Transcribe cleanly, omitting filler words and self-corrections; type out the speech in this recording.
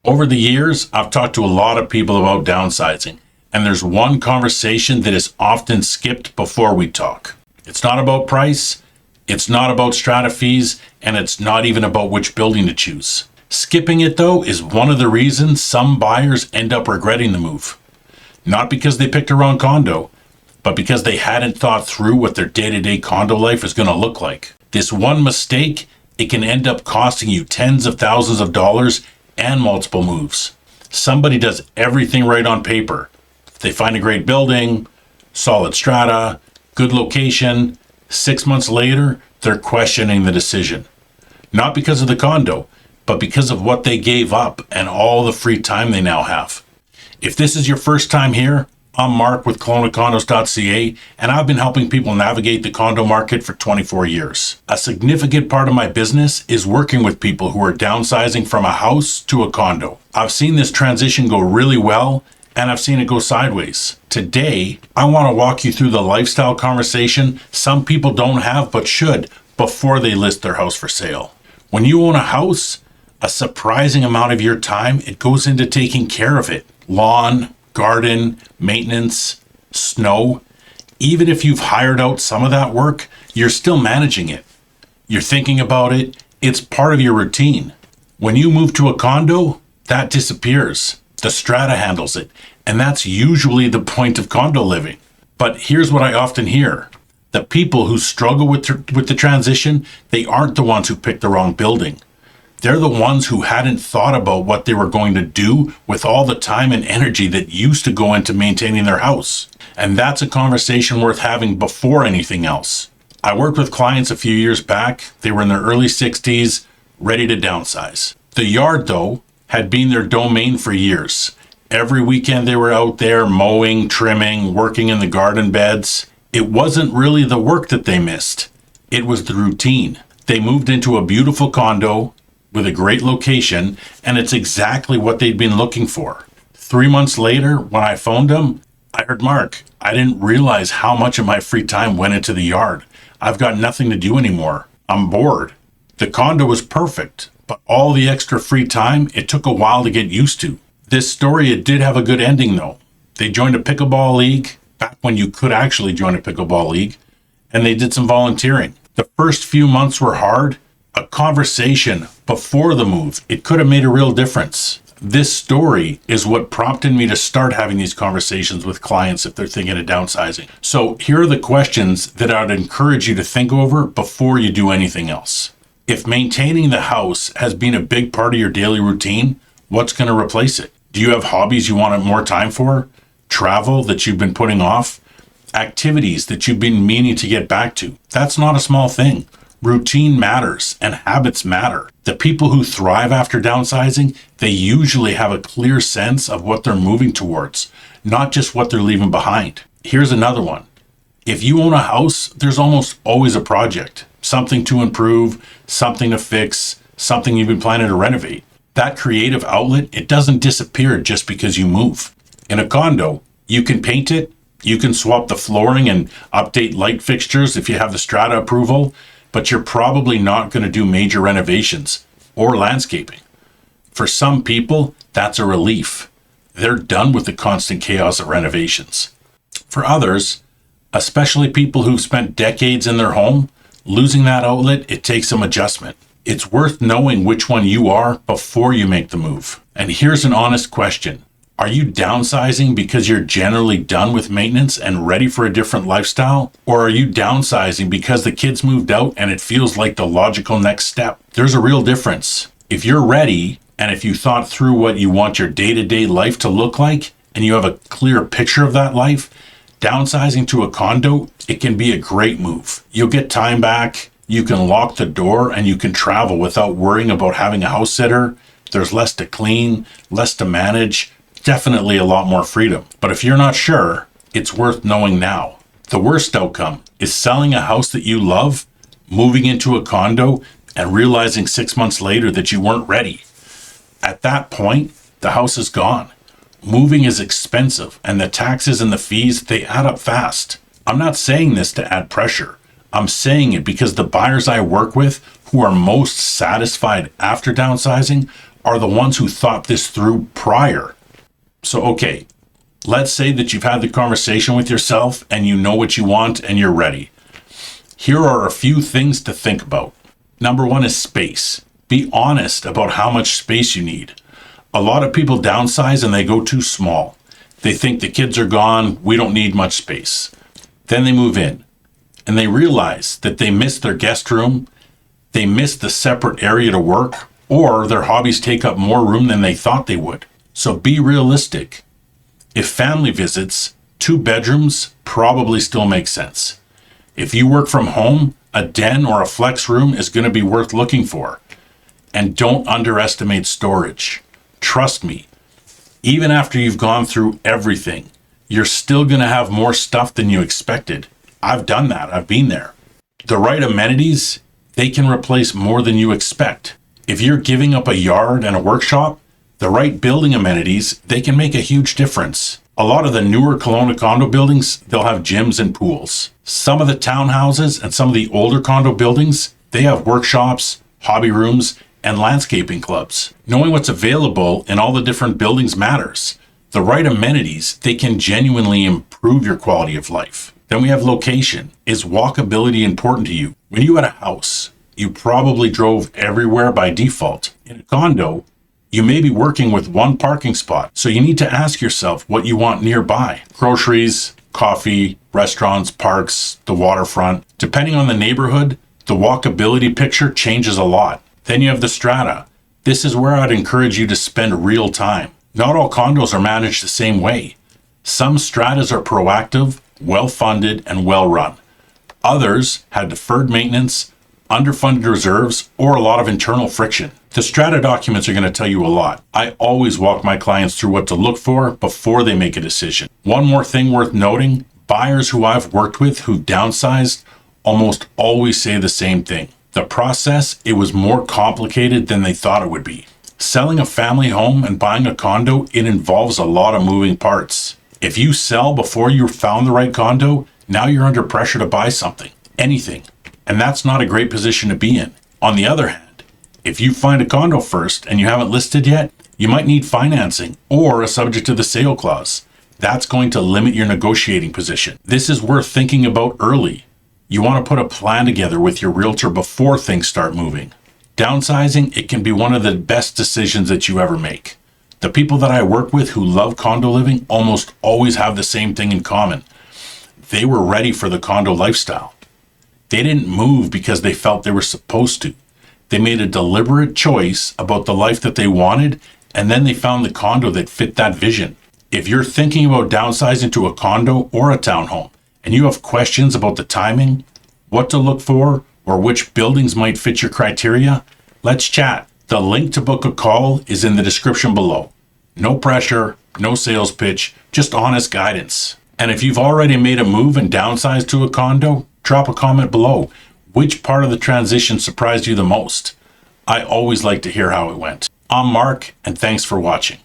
Over the years, I've talked to a lot of people about downsizing, and there's one conversation that is often skipped before we talk. It's not about price, it's not about strata fees, and it's not even about which building to choose. Skipping it, though, is one of the reasons some buyers end up regretting the move. Not because they picked a wrong condo, but because they hadn't thought through what their day-to-day condo life is going to look like. This one mistake, it can end up costing you tens of thousands of dollars and multiple moves. Somebody does everything right on paper. They find a great building, solid strata, good location. 6 months later, they're questioning the decision. Not because of the condo, but because of what they gave up and all the free time they now have. If this is your first time here, I'm Mark with Condos.ca, and I've been helping people navigate the condo market for 24 years. A significant part of my business is working with people who are downsizing from a house to a condo. I've seen this transition go really well, and I've seen it go sideways. Today, I want to walk you through the lifestyle conversation some people don't have but should before they list their house for sale. When you own a house, a surprising amount of your time, it goes into taking care of it. Lawn, garden, maintenance, snow. Even if you've hired out some of that work, you're still managing it. You're thinking about it. It's part of your routine. When you move to a condo, that disappears. The strata handles it, and that's usually the point of condo living. But here's what I often hear. The people who struggle with the transition, they aren't the ones who picked the wrong building. They're the ones who hadn't thought about what they were going to do with all the time and energy that used to go into maintaining their house. And that's a conversation worth having before anything else. I worked with clients a few years back. They were in their early 60s, ready to downsize. The yard, though, had been their domain for years. Every weekend they were out there mowing, trimming, working in the garden beds. It wasn't really the work that they missed. It was the routine. They moved into a beautiful condo with a great location, and it's exactly what they'd been looking for. 3 months later, when I phoned them, I heard, "Mark, I didn't realize how much of my free time went into the yard. I've got nothing to do anymore. I'm bored." The condo was perfect, but all the extra free time, it took a while to get used to. This story, it did have a good ending though. They joined a pickleball league, back when you could actually join a pickleball league, and they did some volunteering. The first few months were hard. A conversation before the move, it could have made a real difference. This story is what prompted me to start having these conversations with clients if they're thinking of downsizing. So here are the questions that I'd encourage you to think over before you do anything else. If maintaining the house has been a big part of your daily routine, what's going to replace it? Do you have hobbies you want more time for? Travel that you've been putting off? Activities that you've been meaning to get back to? That's not a small thing. Routine matters and habits matter. The people who thrive after downsizing, they usually have a clear sense of what they're moving towards, not just what they're leaving behind. Here's another one. If you own a house, there's almost always a project, something to improve, something to fix, something you've been planning to renovate. That creative outlet, it doesn't disappear just because you move. In a condo, you can paint it, you can swap the flooring and update light fixtures if you have the strata approval, but you're probably not going to do major renovations or landscaping. For some people, that's a relief. They're done with the constant chaos of renovations. For others, especially people who've spent decades in their home, losing that outlet, it takes some adjustment. It's worth knowing which one you are before you make the move. And here's an honest question. Are you downsizing because you're generally done with maintenance and ready for a different lifestyle? Or are you downsizing because the kids moved out and it feels like the logical next step? There's a real difference. If you're ready, and if you thought through what you want your day-to-day life to look like, and you have a clear picture of that life, downsizing to a condo, it can be a great move. You'll get time back, you can lock the door, and you can travel without worrying about having a house sitter. There's less to clean, less to manage. Definitely a lot more freedom. But if you're not sure, it's worth knowing now. The worst outcome is selling a house that you love, moving into a condo, and realizing 6 months later that you weren't ready. At that point, the house is gone. Moving is expensive, and the taxes and the fees, they add up fast. I'm not saying this to add pressure. I'm saying it because the buyers I work with who are most satisfied after downsizing are the ones who thought this through prior. So, okay, let's say that you've had the conversation with yourself and you know what you want and you're ready. Here are a few things to think about. Number one is space. Be honest about how much space you need. A lot of people downsize and they go too small. They think the kids are gone, we don't need much space. Then they move in and they realize that they miss their guest room, they miss the separate area to work, or their hobbies take up more room than they thought they would. So be realistic. If family visits, 2 bedrooms probably still make sense. If you work from home, a den or a flex room is going to be worth looking for. And don't underestimate storage. Trust me, even after you've gone through everything, you're still going to have more stuff than you expected. I've done that. I've been there. The right amenities, they can replace more than you expect. If you're giving up a yard and a workshop, the right building amenities, they can make a huge difference. A lot of the newer Kelowna condo buildings, they'll have gyms and pools. Some of the townhouses and some of the older condo buildings, they have workshops, hobby rooms, and landscaping clubs. Knowing what's available in all the different buildings matters. The right amenities, they can genuinely improve your quality of life. Then we have location. Is walkability important to you? When you had a house, you probably drove everywhere by default. In a condo, you may be working with one parking spot, so you need to ask yourself what you want nearby. Groceries, coffee, restaurants, parks, the waterfront. Depending on the neighborhood, the walkability picture changes a lot. Then you have the strata. This is where I'd encourage you to spend real time. Not all condos are managed the same way. Some stratas are proactive, well-funded, and well-run. Others had deferred maintenance, underfunded reserves, or a lot of internal friction. The strata documents are going to tell you a lot. I always walk my clients through what to look for before they make a decision. One more thing worth noting, buyers who I've worked with who downsized almost always say the same thing. The process, it was more complicated than they thought it would be. Selling a family home and buying a condo, it involves a lot of moving parts. If you sell before you found the right condo, now you're under pressure to buy something, anything. And that's not a great position to be in. On the other hand, if you find a condo first and you haven't listed yet, you might need financing or a subject to the sale clause. That's going to limit your negotiating position. This is worth thinking about early. You want to put a plan together with your realtor before things start moving. Downsizing, it can be one of the best decisions that you ever make. The people that I work with who love condo living almost always have the same thing in common. They were ready for the condo lifestyle. They didn't move because they felt they were supposed to. They made a deliberate choice about the life that they wanted, and then they found the condo that fit that vision. If you're thinking about downsizing to a condo or a townhome, and you have questions about the timing, what to look for, or which buildings might fit your criteria, let's chat. The link to book a call is in the description below. No pressure, no sales pitch, just honest guidance. And if you've already made a move and downsized to a condo, drop a comment below. Which part of the transition surprised you the most? I always like to hear how it went. I'm Mark, and thanks for watching.